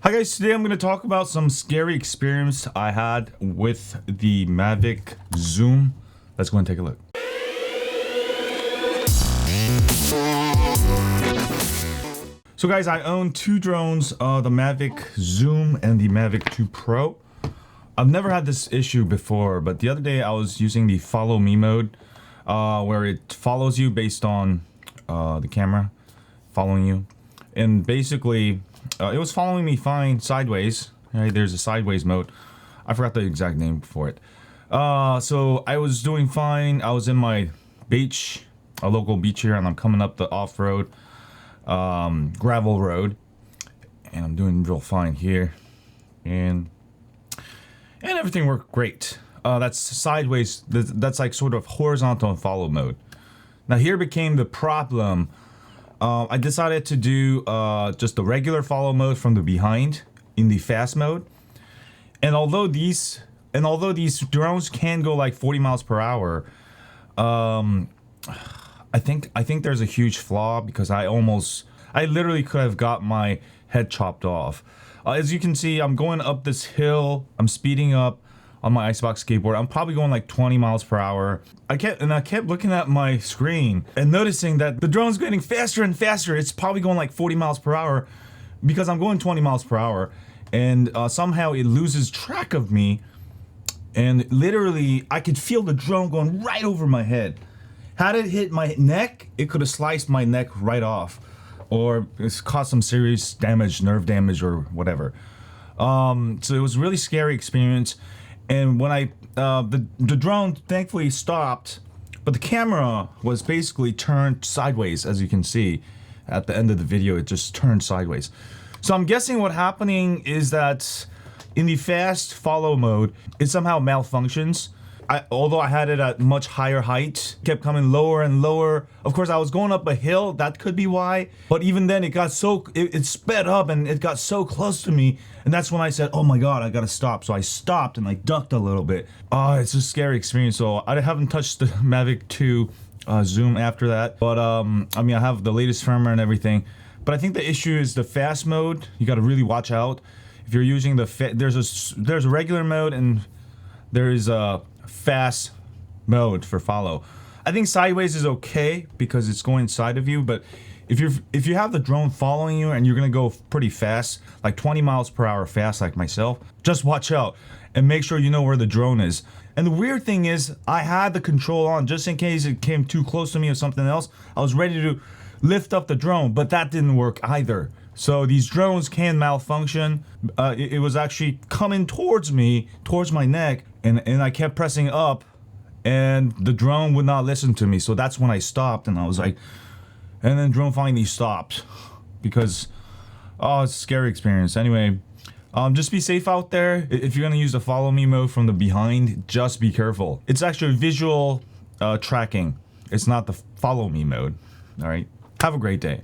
Hi guys, today I'm going to talk about some scary experience I had with the Mavic Zoom. Let's go and take a look. So guys, I own two drones, the Mavic Zoom and the Mavic 2 Pro. I've never had this issue before, but the other day I was using the follow me mode, where it follows you based on the camera following you. And basically, it was following me fine sideways. Right, there's a sideways mode. I forgot the exact name for it. So I was doing fine. I was in my beach, a local beach here, and I'm coming up the off-road gravel road, and I'm doing real fine here, and everything worked great. That's sideways. That's like sort of horizontal and follow mode. Now here became the problem. I decided to do just the regular follow mode from the behind in the fast mode, and although these drones can go like 40 miles per hour, I think there's a huge flaw because I literally could have got my head chopped off. As you can see, I'm going up this hill. I'm speeding up on my Icebox skateboard. I'm probably going like 20 miles per hour. I kept looking at my screen and noticing that the drone's getting faster and faster. It's probably going like 40 miles per hour because I'm going 20 miles per hour, and somehow it loses track of me. And literally, I could feel the drone going right over my head. Had it hit my neck, it could have sliced my neck right off, or it's caused some serious damage, nerve damage, or whatever. So it was a really scary experience. And when the drone thankfully stopped, but the camera was basically turned sideways, as you can see at the end of the video. It just turned sideways. So I'm guessing what happening is that in the fast follow mode, it somehow malfunctions. Although I had it at much higher height, kept coming lower and lower. Of course, I was going up a hill. That could be why. But even then, it sped up and it got so close to me. And that's when I said, oh my God, I gotta stop. So I stopped and I ducked a little bit. It's a scary experience. So I haven't touched the Mavic 2 Zoom after that. But I mean, I have the latest firmware and everything. But I think the issue is the fast mode. You gotta really watch out. If you're using there's a regular mode and there is a fast mode for follow. I think sideways is okay because it's going inside of you, but if you have the drone following you and you're gonna go pretty fast, like 20 miles per hour fast like myself, just watch out and make sure you know where the drone is. And the weird thing is, I had the control on just in case it came too close to me or something else. I was ready to lift up the drone, but that didn't work either. So these drones can malfunction. It was actually coming towards me, towards my neck, and I kept pressing up, and the drone would not listen to me. So that's when I stopped, and I was like, and then drone finally stopped because, it's a scary experience. Anyway, just be safe out there. If you're gonna use the follow me mode from the behind, just be careful. It's actually visual tracking. It's not the follow me mode. All right. Have a great day.